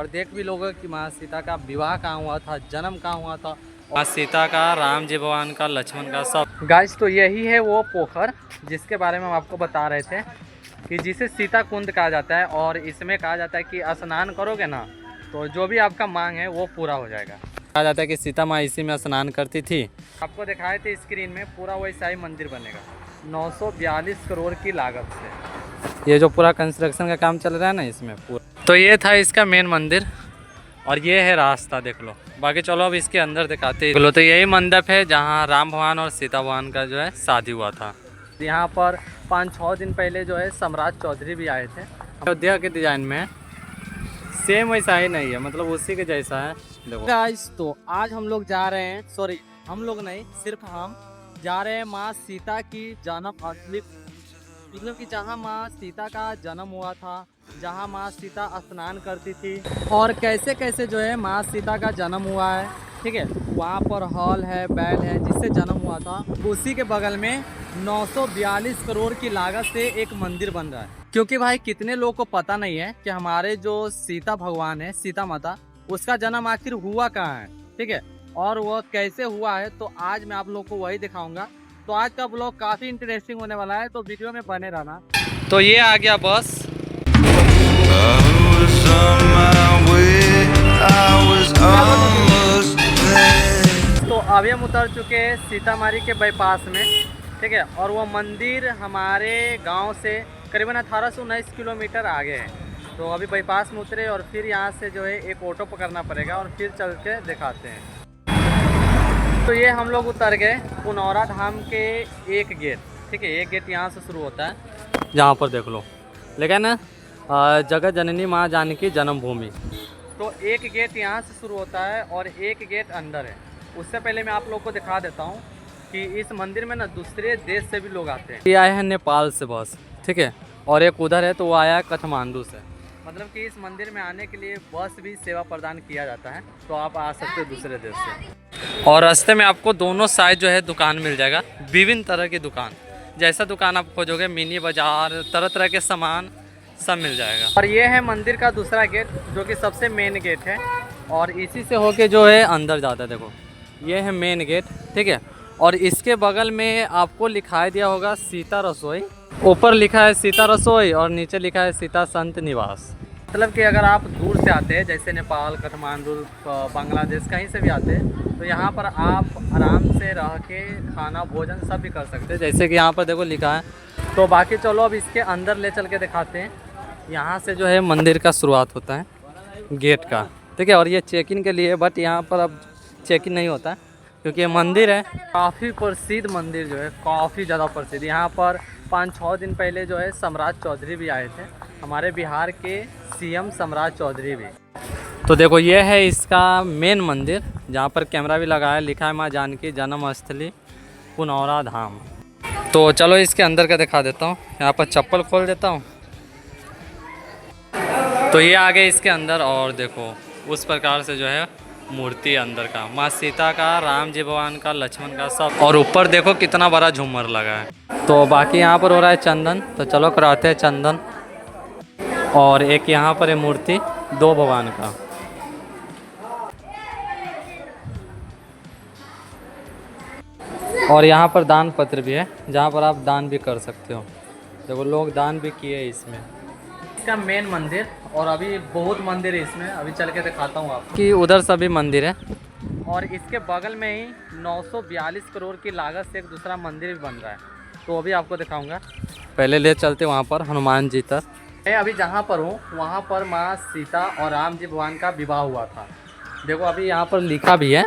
और देख भी लोगे कि माँ सीता का विवाह कहाँ हुआ था, जन्म कहाँ हुआ था, माँ सीता का, राम जी भगवान का, लक्ष्मण का, सब। गाइस तो यही है वो पोखर जिसके बारे में हम आपको बता रहे थे कि जिसे सीता कुंड कहा जाता है। और इसमें कहा जाता है कि स्नान करोगे ना तो जो भी आपका मांग है वो पूरा हो जाएगा। कहा जाता है कि सीता माँ इसी में स्नान करती थी। आपको दिखाए थे स्क्रीन में, पूरा वैसा ही मंदिर बनेगा 942 करोड़ की लागत से। ये जो पूरा कंस्ट्रक्शन का काम चल रहा है ना इसमें पूरा। तो ये था इसका मेन मंदिर और ये है रास्ता, देख लो। बाकी चलो अब इसके अंदर दिखाते हैं। बोलो तो यही मंडप है जहाँ राम भगवान और सीता भगवान का जो है शादी हुआ था। यहाँ पर 5-6 दिन पहले जो है सम्राट चौधरी भी आए थे। अयोध्या के डिजाइन में सेम वैसा ही नहीं है, मतलब उसी के जैसा है। देखो गाइस तो आज हम लोग जा रहे हैं, सॉरी हम लोग नहीं, सिर्फ हम जा रहे हैं माँ सीता की जन्म स्थली, मतलब कि जहाँ माँ सीता का जन्म हुआ था, जहाँ माँ सीता स्नान करती थी और कैसे कैसे जो है माँ सीता का जन्म हुआ है। ठीक है, वहाँ पर हॉल है, बैल है, जिससे जन्म हुआ था। उसी के बगल में 942 करोड़ की लागत से एक मंदिर बन रहा है। क्योंकि भाई कितने लोगों को पता नहीं है कि हमारे जो सीता भगवान है, सीता माता, उसका जन्म आखिर हुआ कहाँ है। ठीक है, और वह कैसे हुआ है, तो आज मैं आप लोग को वही दिखाऊंगा। तो आज का ब्लॉग काफ़ी इंटरेस्टिंग होने वाला है, तो वीडियो में बने रहना। तो ये आ गया बस। तो अभी हम उतर चुके हैं सीतामढ़ी के बाईपास में। ठीक है, और वो मंदिर हमारे गांव से करीबन 1819 किलोमीटर आगे है। तो अभी बाईपास में उतरे और फिर यहाँ से जो है एक ऑटो पकड़ना पड़ेगा और फिर चल के दिखाते हैं। तो ये हम लोग उतर गए पुनौरा धाम के एक गेट। ठीक है, एक गेट यहाँ से शुरू होता है, जहाँ पर देख लो लेकिन जगत जननी माँ जानकी जन्मभूमि। तो एक गेट यहाँ से शुरू होता है और एक गेट अंदर है। उससे पहले मैं आप लोग को दिखा देता हूँ कि इस मंदिर में ना दूसरे देश से भी लोग आते हैं। ये आए हैं नेपाल से बस, ठीक है, और एक उधर है तो वो आया है काठमांडू से। मतलब कि इस मंदिर में आने के लिए बस भी सेवा प्रदान किया जाता है, तो आप आ सकते हो दूसरे देश से। और रास्ते में आपको दोनों साइड जो है दुकान मिल जाएगा, विभिन्न तरह की दुकान। जैसा दुकान आप खोजोगे, मिनी बाजार, तरह तरह के सामान सब मिल जाएगा। और ये है मंदिर का दूसरा गेट जो कि सबसे मेन गेट है और इसी से होके जो है अंदर जाता है। देखो ये है मेन गेट, ठीक है, और इसके बगल में आपको लिखाई दिया होगा सीता रसोई। ऊपर लिखा है सीता रसोई और नीचे लिखा है सीता संत निवास। मतलब कि अगर आप दूर से आते हैं, जैसे नेपाल, काठमांडू, बांग्लादेश, कहीं से भी आते हैं, तो यहाँ पर आप आराम से रह के खाना भोजन सब भी कर सकते हैं, जैसे कि यहाँ पर देखो लिखा है। तो बाकी चलो अब इसके अंदर ले चल के दिखाते हैं। यहाँ से जो है मंदिर का शुरुआत होता है गेट का, ठीक है, और ये चेक इन के लिए, बट यहाँ पर अब चेक इन नहीं होता क्योंकि ये मंदिर है काफ़ी प्रसिद्ध मंदिर, जो है काफ़ी ज़्यादा प्रसिद्ध। यहाँ पर 5-6 दिन पहले जो है सम्राट चौधरी भी आए थे, हमारे बिहार के सीएम सम्राट चौधरी भी। तो देखो ये है इसका मेन मंदिर जहाँ पर कैमरा भी लगा है, लिखा है माँ जानकी जन्म स्थली पुनौरा धाम। तो चलो इसके अंदर का दिखा देता हूँ, यहाँ पर चप्पल खोल देता हूँ। तो ये आ गए इसके अंदर और देखो उस प्रकार से जो है मूर्ति अंदर का, माँ सीता का, राम जी भगवान का, लक्ष्मण का, सब। और ऊपर देखो कितना बड़ा झूमर लगा है। तो बाकी यहाँ पर हो रहा है चंदन, तो चलो कराते हैं चंदन। और एक यहाँ पर है मूर्ति 2 भगवान का। और यहाँ पर दान पत्र भी है जहाँ पर आप दान भी कर सकते हो। देखो लोग दान भी किए इसमें। इसका मेन मंदिर, और अभी बहुत मंदिर है इसमें, अभी चल के दिखाता हूँ आपको कि उधर सभी मंदिर है। और इसके बगल में ही 942 करोड़ की लागत से एक दूसरा मंदिर भी बन रहा है, तो अभी आपको दिखाऊंगा। पहले ले चलते वहाँ पर हनुमान जी तक। मैं अभी जहाँ पर हूँ वहाँ पर माँ सीता और राम जी भगवान का विवाह हुआ था। देखो अभी यहाँ पर लिखा भी है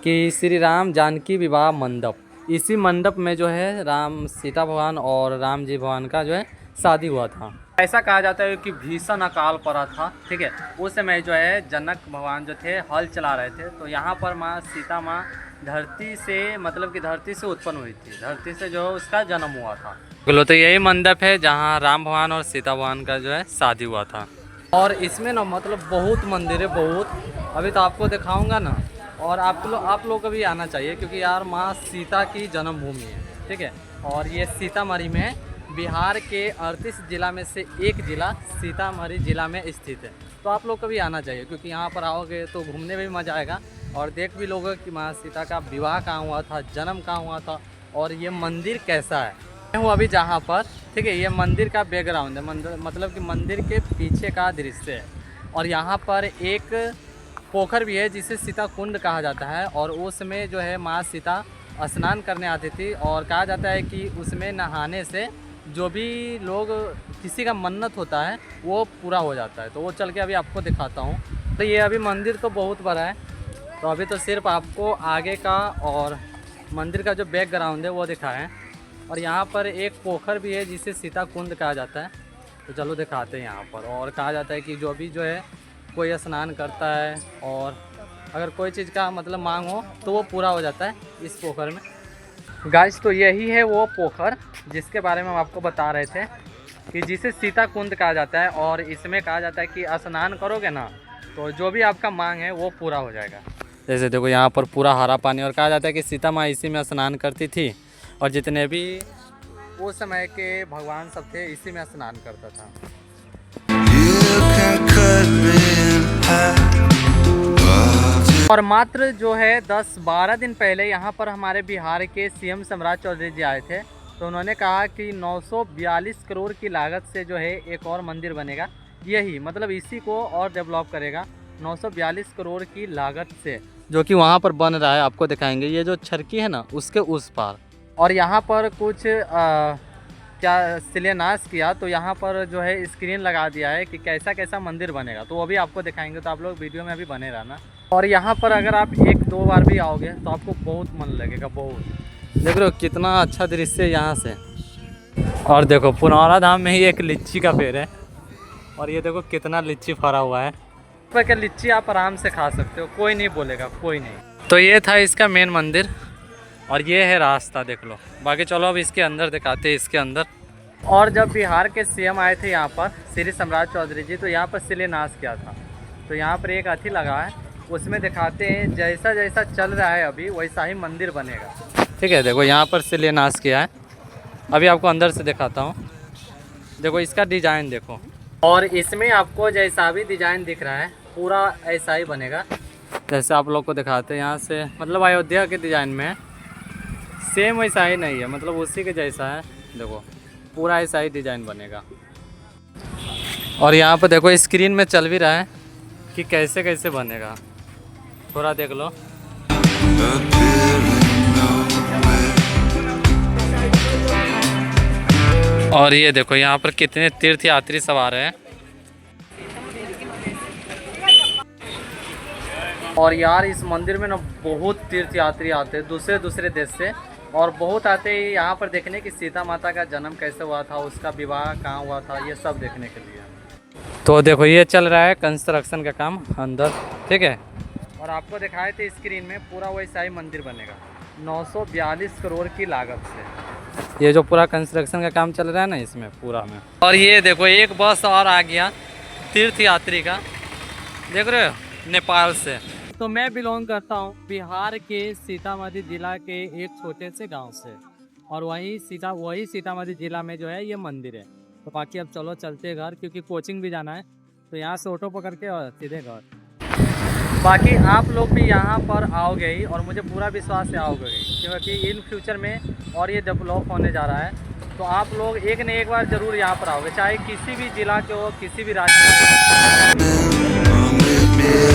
कि श्री राम जानकी विवाह मंडप। इसी मंडप में जो है राम सीता भगवान और राम जी भगवान का जो है शादी हुआ था। ऐसा कहा जाता है कि भीषण अकाल पड़ा था, ठीक है, उस समय जो है जनक भगवान जो थे हल चला रहे थे, तो यहाँ पर माँ सीता माँ धरती से, मतलब कि धरती से उत्पन्न हुई थी, धरती से जो है उसका जन्म हुआ था। बोलो तो यही मंडप है जहाँ राम भगवान और सीता भगवान का जो है शादी हुआ था। और इसमें ना मतलब बहुत मंदिर है, बहुत। अभी तो आपको दिखाऊंगा ना, और आप लोग को भी आना चाहिए क्योंकि यार माँ सीता की जन्मभूमि है, ठीक है, और ये सीतामढ़ी में बिहार के 38 ज़िला में से एक ज़िला सीतामढ़ी ज़िला में स्थित है। तो आप लोग कभी आना चाहिए, क्योंकि यहाँ पर आओगे तो घूमने में भी मज़ा आएगा और देख भी लोगे कि माँ सीता का विवाह कहाँ हुआ था, जन्म कहाँ हुआ था और ये मंदिर कैसा है। मैं हूँ अभी जहाँ पर, ठीक है, ये मंदिर का बैकग्राउंड है, मतलब कि मंदिर के पीछे का दृश्य है। और यहाँ पर एक पोखर भी है जिसे सीता कुंड कहा जाता है और उसमें जो है माँ सीता स्नान करने आती थी और कहा जाता है कि उसमें नहाने से जो भी लोग किसी का मन्नत होता है वो पूरा हो जाता है। तो वो चल के अभी आपको दिखाता हूँ। तो ये अभी मंदिर तो बहुत बड़ा है, तो अभी तो सिर्फ आपको आगे का और मंदिर का जो बैकग्राउंड है वो दिखाएं। और यहाँ पर एक पोखर भी है जिसे सीता कुंड कहा जाता है। तो चलो दिखाते हैं यहाँ पर। और कहा जाता है कि जो भी जो है कोई स्नान करता है और अगर कोई चीज़ का मतलब मांग हो तो वो पूरा हो जाता है इस पोखर में। गाइस, तो यही है वो पोखर जिसके बारे में हम आपको बता रहे थे कि जिसे सीता कुंड कहा जाता है। और इसमें कहा जाता है कि स्नान करोगे ना तो जो भी आपका मांग है वो पूरा हो जाएगा। जैसे देखो यहाँ पर पूरा हरा पानी, और कहा जाता है कि सीता माँ इसी में स्नान करती थी और जितने भी उस समय के भगवान सब थे इसी में स्नान करता था। और मात्र जो है 10-12 दिन पहले यहाँ पर हमारे बिहार के सीएम सम्राट चौधरी जी आए थे। तो उन्होंने कहा कि 942 करोड़ की लागत से जो है एक और मंदिर बनेगा, यही मतलब इसी को और डेवलप करेगा 942 करोड़ की लागत से, जो कि वहाँ पर बन रहा है। आपको दिखाएंगे ये जो छरकी है ना उसके उस पार। और यहाँ पर कुछ क्या शिलान्यास किया, तो यहाँ पर जो है स्क्रीन लगा दिया है कि कैसा कैसा मंदिर बनेगा। तो वो भी आपको दिखाएंगे, तो आप लोग वीडियो में अभी बने रहना। और यहाँ पर अगर आप 1-2 बार भी आओगे तो आपको बहुत मन लगेगा, बहुत। देख रहे हो कितना अच्छा दृश्य है यहाँ से। और देखो पुनौरा धाम में ही एक लीची का पेड़ है और ये देखो कितना लीची फरा हुआ है। पर क्या लीची आप आराम से खा सकते हो, कोई नहीं बोलेगा, कोई नहीं। तो ये था इसका मेन मंदिर और ये है रास्ता, देख लो। बाकी चलो अब इसके अंदर दिखाते हैं, इसके अंदर। और जब बिहार के सीएम आए थे यहाँ पर, श्री सम्राट चौधरी जी, तो यहाँ पर शिलान्यास किया था। तो यहाँ पर एक अथी लगा है, उसमें दिखाते हैं जैसा जैसा चल रहा है अभी वैसा ही मंदिर बनेगा। ठीक है, देखो यहाँ पर शिलान्यास किया है। अभी आपको अंदर से दिखाता हूँ। देखो इसका डिज़ाइन देखो, और इसमें आपको जैसा भी डिज़ाइन दिख रहा है पूरा ऐसा ही बनेगा जैसे आप लोग को दिखाते हैं यहाँ से। मतलब अयोध्या के डिज़ाइन में सेम वैसा ही नहीं है, मतलब उसी के जैसा है। देखो पूरा ऐसा ही डिज़ाइन बनेगा। और यहाँ पर देखो स्क्रीन में चल भी रहा है कि कैसे कैसे बनेगा, थोड़ा देख लो। और ये देखो यहाँ पर कितने तीर्थ यात्री सवार हैं। और यार इस मंदिर में ना बहुत तीर्थ यात्री आते हैं दूसरे दूसरे देश से, और बहुत आते हैं यहाँ पर देखने की सीता माता का जन्म कैसे हुआ था, उसका विवाह कहाँ हुआ था, ये सब देखने के लिए। तो देखो ये चल रहा है कंस्ट्रक्शन का काम अंदर, ठीक है। और आपको दिखाए थे स्क्रीन में पूरा वैसा ही मंदिर बनेगा 942 करोड़ की लागत से। ये जो पूरा कंस्ट्रक्शन का काम चल रहा है ना इसमें पूरा में। और ये देखो एक बस और आ गया तीर्थ यात्री का, देख रहे हो, नेपाल से। तो मैं बिलोंग करता हूँ बिहार के सीतामढ़ी ज़िला के एक छोटे से गांव से, और वही सीतामढ़ी ज़िला में जो है ये मंदिर है। तो बाकी अब चलो चलते घर, क्योंकि कोचिंग भी जाना है, तो यहाँ से ऑटो पकड़ के और सीधे घर। बाकी आप लोग भी यहाँ पर आओगे ही, और मुझे पूरा विश्वास है आओगे ही, क्योंकि इन फ्यूचर में और ये डेवलप होने जा रहा है। तो आप लोग एक न एक बार ज़रूर यहाँ पर आओगे, चाहे किसी भी ज़िला के हो, किसी भी राज्य में।